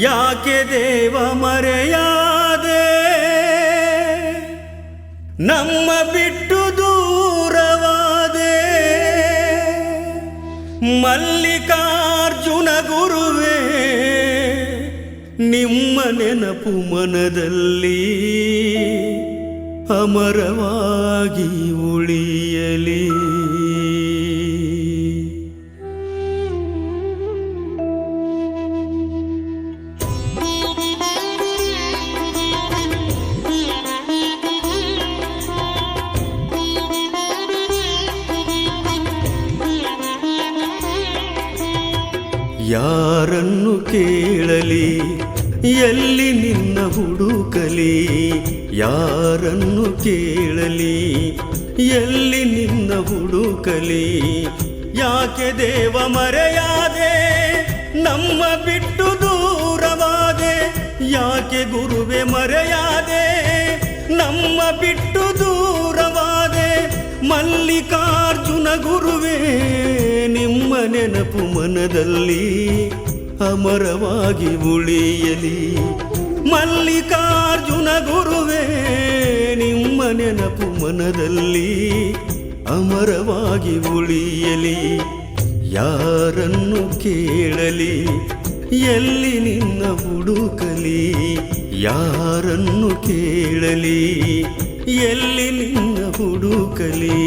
ಯಾಕೆ ದೇವ ಮರೆಯಾದೆ, ನಮ್ಮ ಬಿಟ್ಟು ದೂರವಾದೆ. ಮಲ್ಲಿಕಾರ್ಜುನ ಗುರುವೇ, ನಿಮ್ಮ ನೆನಪು ಮನದಲ್ಲಿ ಅಮರವಾಗಿ ಉಳಿಯಲಿ. ಯಾರನ್ನು ಕೇಳಲಿ, ಎಲ್ಲಿ ನಿನ್ನ ಹುಡುಕಲಿ? ಯಾರನ್ನು ಕೇಳಲಿ, ಎಲ್ಲಿ ನಿನ್ನ ಹುಡುಕಲಿ? ಯಾಕೆ ದೇವ ಮರೆಯಾದೆ, ನಮ್ಮ ಬಿಟ್ಟು ದೂರವಾದೆ. ಯಾಕೆ ಗುರುವೆ ಮರೆಯಾದೆ, ನಮ್ಮ ಬಿಟ್ಟು ದೂರವಾದೆ. ಮಲ್ಲಿಕಾರ್ಜುನ ಗುರುವೇ, ನಿಮ್ಮ ನೆನಪು ಮನದಲ್ಲಿ ಅಮರವಾಗಿ ಉಳಿಯಲಿ. ಮಲ್ಲಿಕಾರ್ಜುನ ಗುರುವೇ, ನಿಮ್ಮ ನೆನಪು ಮನದಲ್ಲಿ ಅಮರವಾಗಿ ಉಳಿಯಲಿ. ಯಾರನ್ನು ಕೇಳಲಿ, ಎಲ್ಲಿ ನಿನ್ನ ಹುಡುಕಲಿ? ಯಾರನ್ನು ಕೇಳಲಿ, ಎಲ್ಲಿ ನಿನ್ನ ಹುಡುಕಲಿ?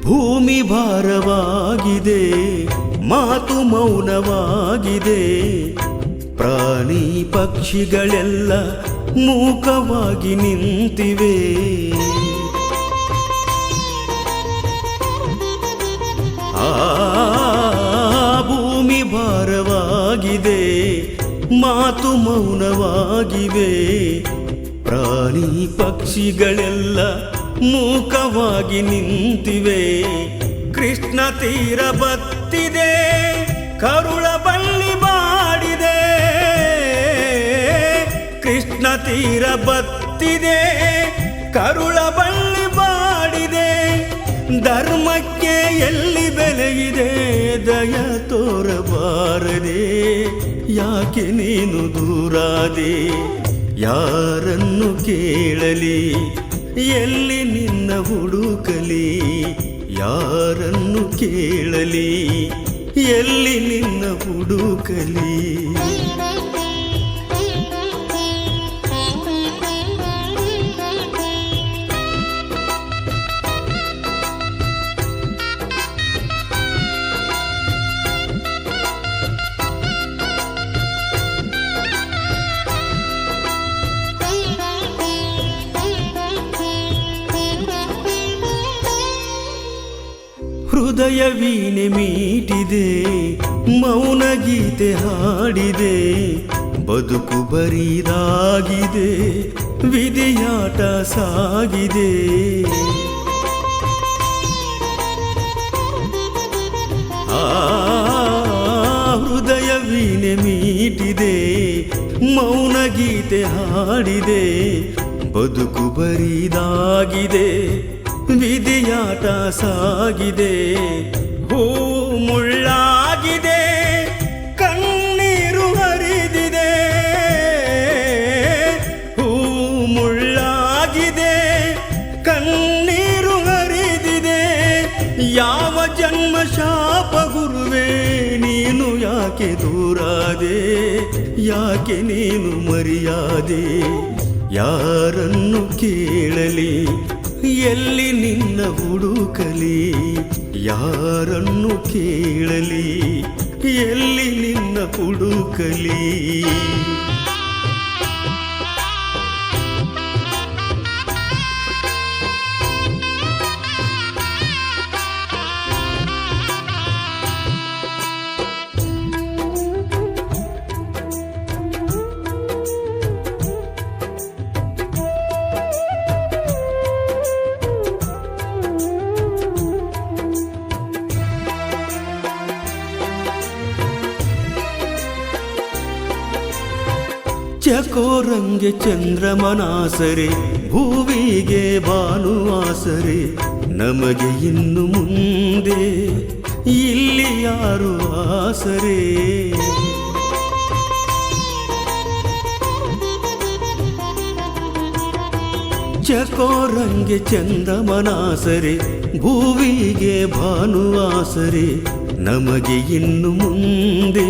ಭೂಮಿ ಭಾರವಾಗಿದೆ, ಮಾತು ಮೌನವಾಗಿದೆ. ಪ್ರಾಣಿ ಪಕ್ಷಿಗಳೆಲ್ಲ ಮೂಕವಾಗಿ ನಿಂತಿವೆ. ಭೂಮಿ ಭಾರವಾಗಿದೆ, ಮಾತು ಮೌನವಾಗಿವೆ. ಪ್ರಾಣಿ ಪಕ್ಷಿಗಳೆಲ್ಲ ಮೂಕವಾಗಿ ನಿಂತಿವೆ. ಕೃಷ್ಣ ತೀರ ಬತ್ತಿದೆ, ಕರುಳ ಬಳ್ಳಿ ಬಾಡಿದೆ. ಕೃಷ್ಣ ತೀರ ಬತ್ತಿದೆ, ಕರುಳ ಬಳ್ಳಿ ಬಾಡಿದೆ. ಧರ್ಮಕ್ಕೆ ಎಲ್ಲಿ ಬೆಲೆಯಿದೆ, ದಯ ತೋರಬಾರದೆ. ಯಾಕೆ ನೀನು ದೂರಾದೆ, ಯಾರನ್ನು ಕೇಳಲಿ? ಎಲ್ಲಿ ನಿನ್ನ ಹುಡುಕಲಿ? ಯಾರನ್ನು ಕೇಳಲಿ, ಎಲ್ಲಿ ನಿನ್ನ ಹುಡುಕಲಿ? ಹೃದಯ ವೀಣೆ ಮೀಟಿದೆ, ಮೌನ ಗೀತೆ ಹಾಡಿದೆ. ಬದುಕು ಬರಿದಾಗಿದೆ, ವಿಧಿಯಾಟ ಸಾಗಿದೆ. ಹೃದಯ ವೀಣೆ ಮೀಟಿದೆ, ಮೌನ ಗೀತೆ ಹಾಡಿದೆ. ಬದುಕು ಬರಿದಾಗಿದೆ, ವಿಧಿಯಾಟ ಸಾಗಿದೆ. ಹೂ ಮುಳ್ಳಾಗಿದೆ, ಕಣ್ಣೀರು ಹರಿದಿದೆ. ಹೂ ಮುಳ್ಳಾಗಿದೆ, ಕಣ್ಣೀರು ಹರಿದಿದೆ. ಯಾವ ಜನ್ಮ ಶಾಪ ಗುರುವೇ, ನೀನು ಯಾಕೆ ದೂರಾದೆ? ಯಾಕೆ ನೀನು ಮರೆಯಾದೆ? ಯಾರನ್ನು ಕೇಳಲಿ, ಎಲ್ಲಿ ನಿನ್ನ ಹುಡುಕಲಿ? ಯಾರನ್ನು ಕೇಳಲಿ, ಎಲ್ಲಿ ನಿನ್ನ ಹುಡುಕಲಿ? ಚಕೋರಂಗೆ ಚಂದ್ರಮನಾಸರೆ ಭೂವಿಗೆ ಭಾನುವಾಸರೆ ನಮಗೆ ಇನ್ನು ಮುಂದೆ ಇಲ್ಲಿ ಯಾರು ಆಸರೆ ಚಕೋರಂಗೆ ಚಂದ್ರಮನಾಸರೆ ಭೂವಿಗೆ ಭಾನುವಾಸರೆ ನಮಗೆ ಇನ್ನು ಮುಂದೆ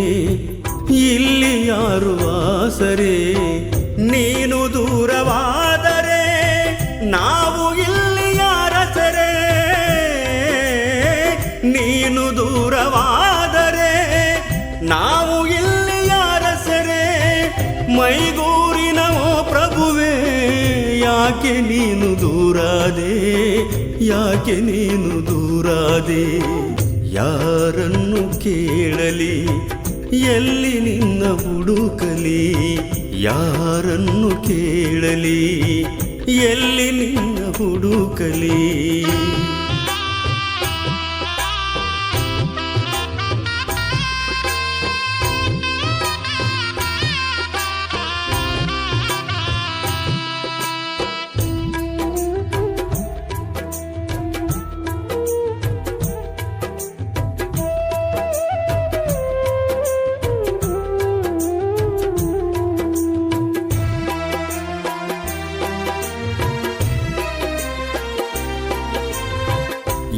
ಇಲ್ಲಿ ಯಾರು ಆಸರೆ ನೀನು ದೂರವಾದರೆ ನಾವು ಇಲ್ಲಿ ಯಾರಸರೆ ನೀನು ದೂರವಾದರೆ ನಾವು ಇಲ್ಲಿ ಯಾರಸರೆ ಮೈಗೂರಿನ ಓ ಪ್ರಭುವೇ ಯಾಕೆ ನೀನು ದೂರಾದೆ ಯಾಕೆ ನೀನು ದೂರಾದೆ ಯಾರನ್ನು ಕೇಳಲಿ ಎಲ್ಲಿ ನಿನ್ನ ಹುಡುಕಲಿ ಯಾರನ್ನು ಕೇಳಲಿ ಎಲ್ಲಿ ನಿನ್ನ ಹುಡುಕಲಿ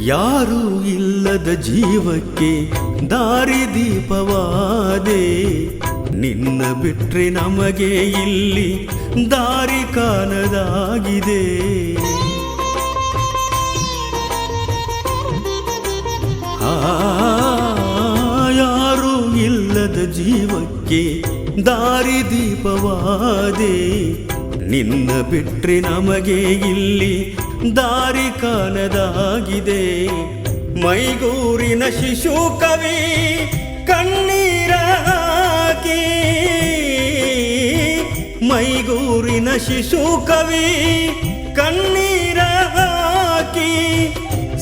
ಯಾರೂ ಇಲ್ಲದ ಜೀವಕ್ಕೆ ದಾರಿದೀಪವಾದೆ ನಿನ್ನ ಬಿಟ್ರೆ ನಮಗೆ ಇಲ್ಲಿ ದಾರಿ ಕಾಣದಾಗಿದೆ ಯಾರೂ ಇಲ್ಲದ ಜೀವಕ್ಕೆ ದಾರಿದೀಪವಾದೆ ನಿನ್ನ ಬಿಟ್ರೆ ನಮಗೆ ಇಲ್ಲಿ ದಾರಿ ಕಾಣದಾಗಿದೆ ಮೈಗೂರಿನ ಶಿಶು ಕವಿ ಕಣ್ಣೀರ ಹಾಕಿ ಮೈಗೂರಿನ ಶಿಶು ಕವಿ ಕಣ್ಣೀರ ಹಾಕಿ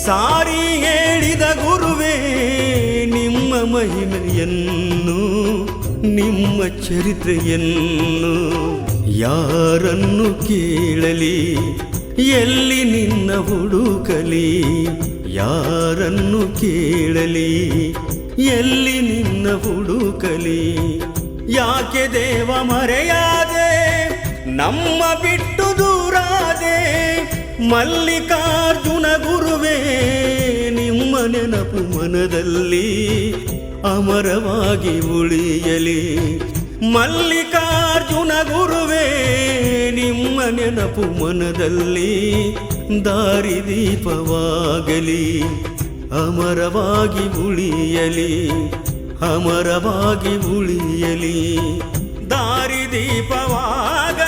ಸಾರಿ ಹೇಳಿದ ಗುರುವೇ ನಿಮ್ಮ ಮಹಿಮೆಯನ್ನು ನಿಮ್ಮ ಚರಿತ್ರೆಯನ್ನು ಯಾರನ್ನು ಕೇಳಲಿ ಎಲ್ಲಿ ನಿನ್ನ ಹುಡುಕಲಿ ಯಾರನ್ನು ಕೇಳಲಿ ಎಲ್ಲಿ ನಿನ್ನ ಹುಡುಕಲಿ ಯಾಕೆ ದೇವ ಮರೆಯಾದೆ ನಮ್ಮ ಬಿಟ್ಟು ದೂರಾದೆ ಮಲ್ಲಿಕಾರ್ಜುನ ಗುರುವೇ ನಿಮ್ಮ ನೆನಪು ಮನದಲ್ಲಿ ಅಮರವಾಗಿ ಉಳಿಯಲಿ ಮಲ್ಲಿಕಾರ್ಜುನ ಗುರುವೇ ನಿಮ್ಮ ನೆನಪು ಮನದಲ್ಲಿ ದಾರಿದೀಪವಾಗಲಿ ಅಮರವಾಗಿ ಉಳಿಯಲಿ ಅಮರವಾಗಿ ಉಳಿಯಲಿ ದಾರಿದೀಪವಾಗಲಿ